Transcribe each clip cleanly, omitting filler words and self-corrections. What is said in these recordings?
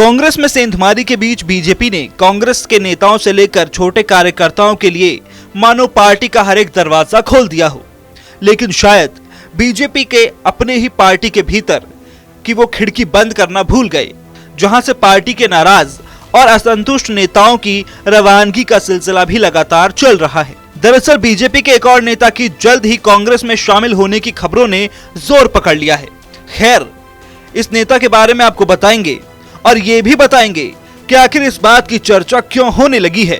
कांग्रेस में सेंधमारी के बीच बीजेपी ने कांग्रेस के नेताओं से लेकर छोटे कार्यकर्ताओं के लिए मानो पार्टी का हर एक दरवाजा खोल दिया हो, लेकिन शायद बीजेपी के अपने ही पार्टी के भीतर की वो खिड़की बंद करना भूल गए, जहां से पार्टी के नाराज और असंतुष्ट नेताओं की रवानगी का सिलसिला भी लगातार चल रहा है। दरअसल बीजेपी के एक और नेता की जल्द ही कांग्रेस में शामिल होने की खबरों ने जोर पकड़ लिया है। खैर, इस नेता के बारे में आपको बताएंगे और ये भी बताएंगे कि आखिर इस बात की चर्चा क्यों होने लगी है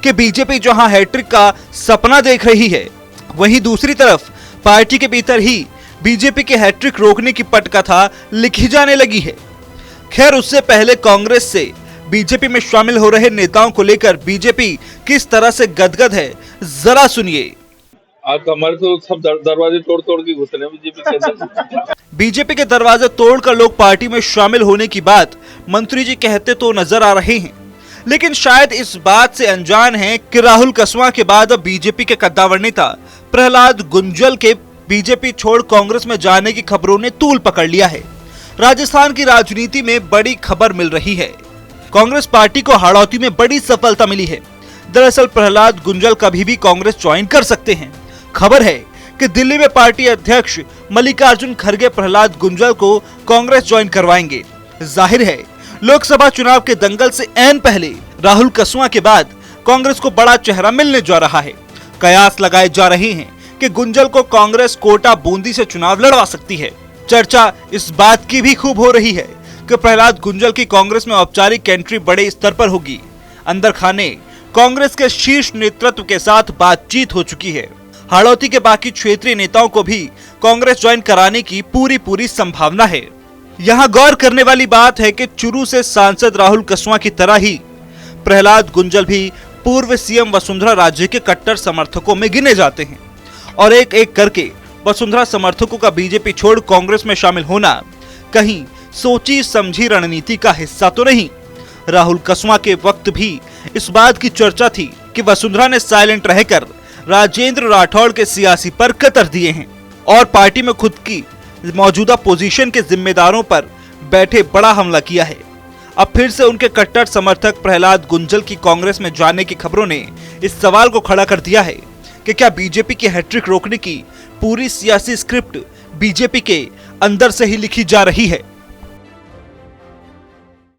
कि बीजेपी जहां हैट्रिक का सपना देख रही है, वहीं दूसरी तरफ पार्टी के भीतर ही बीजेपी के हैट्रिक रोकने की पटकथा लिखी जाने लगी है। खैर, उससे पहले कांग्रेस से बीजेपी में शामिल हो रहे नेताओं को लेकर बीजेपी किस तरह से गदगद है, जरा सुनिए। आप हमारे तो सब दरवाजे तोड़ तोड़ के घुस रहे हैं बीजेपी के अंदर। बीजेपी के दरवाजे तोड़कर लोग पार्टी में शामिल होने की बात मंत्री जी कहते तो नजर आ रहे हैं, लेकिन शायद इस बात से अनजान हैं कि राहुल कसवां के बाद अब बीजेपी के कद्दावर नेता प्रहलाद गुंजल के बीजेपी छोड़ कांग्रेस में जाने की खबरों ने तूल पकड़ लिया है। राजस्थान की राजनीति में बड़ी खबर मिल रही है। कांग्रेस पार्टी को हाड़ौती में बड़ी सफलता मिली है। दरअसल प्रहलाद गुंजल कभी भी कांग्रेस ज्वाइन कर सकते हैं। खबर है कि दिल्ली में पार्टी अध्यक्ष मल्लिकार्जुन खड़गे प्रहलाद गुंजल को कांग्रेस ज्वाइन करवाएंगे। जाहिर है, लोकसभा चुनाव के दंगल से ऐन पहले राहुल कसवां के बाद कांग्रेस को बड़ा चेहरा मिलने जा रहा है। कयास लगाए जा रहे हैं कि गुंजल को कांग्रेस कोटा बूंदी से चुनाव लड़वा सकती है। चर्चा इस बात की भी खूब हो रही है कि प्रहलाद गुंजल की कांग्रेस में औपचारिक एंट्री बड़े स्तर पर होगी। अंदर खाने कांग्रेस के शीर्ष नेतृत्व के साथ बातचीत हो चुकी है। हाड़ौती के बाकी क्षेत्रीय नेताओं को भी कांग्रेस ज्वाइन कराने की पूरी संभावना है। यहाँ गौर करने वाली बात है कि चुरू से सांसद राहुल कसवां की तरह ही प्रहलाद गुंजल भी पूर्व सीएम वसुंधरा राजे के कट्टर समर्थकों में गिने जाते हैं और एक एक करके वसुंधरा समर्थकों का बीजेपी छोड़ कांग्रेस में शामिल होना कहीं सोची समझी रणनीति का हिस्सा तो नहीं। राहुल कसवां के वक्त भी इस बात की चर्चा थी कि वसुंधरा ने साइलेंट रहकर राजेंद्र राठौड़ के सियासी पर कतर दिए हैं और पार्टी में खुद की मौजूदा पोजीशन के जिम्मेदारों पर बैठे बड़ा हमला किया है। अब फिर से उनके कट्टर समर्थक प्रहलाद गुंजल की कांग्रेस में जाने की खबरों ने इस सवाल को खड़ा कर दिया है कि क्या बीजेपी की हैट्रिक रोकने की पूरी सियासी स्क्रिप्ट बीजेपी के अंदर से ही लिखी जा रही है।